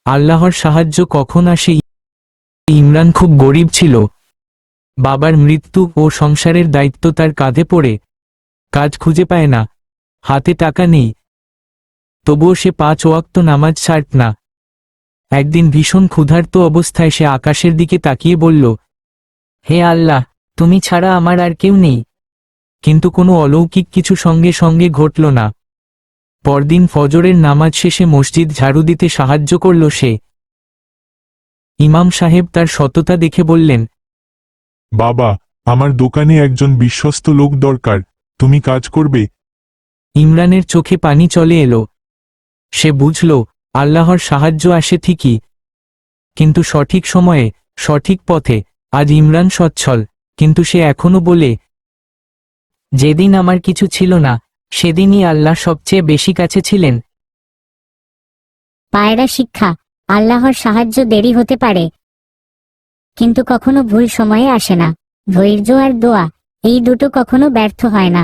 আল্লাহর সাহায্য কখন আসে। ইমরান খুব গরিব ছিল। বাবার মৃত্যু ও সংসারের দায়িত্ব তার কাঁধে পড়ে। কাজ খুঁজে পায় না, হাতে টাকা নেই। তবুও সে 5 ওয়াক্ত নামাজ ছাড়ত না। একদিন ভীষণ ক্ষুধার্ত অবস্থায় সে আকাশের দিকে তাকিয়ে বলল, হে আল্লাহ, তুমি ছাড়া আমার আর কেউ নেই। কিন্তু কোনো অলৌকিক কিছু সঙ্গে সঙ্গে ঘটল না। পরদিন ফজরের নামাজ শেষে মসজিদ ঝাড়ু দিতে সাহায্য করল সে। ইমাম সাহেব তার সততা দেখে বললেন, বাবা, আমার দোকানে একজন বিশ্বস্ত লোক দরকার, তুমি কাজ করবে? ইমরানের চোখে পানি চলে এলো। সে বুঝল, আল্লাহর সাহায্য আসে ঠিকই, কিন্তু সঠিক সময়ে, সঠিক পথে। আজ ইমরান সচ্ছল, কিন্তু সে এখনো বলে, যেদিন আমার কিছু ছিল না, সেদিনই আল্লাহ সবচেয়ে বেশি কাছে ছিলেন। পায়রা শিক্ষা: আল্লাহর সাহায্য দেরি হতে পারে, কিন্তু কখনো ভুল সময়ে আসে না। ধৈর্য আর দোয়া, এই দুটো কখনো ব্যর্থ হয় না।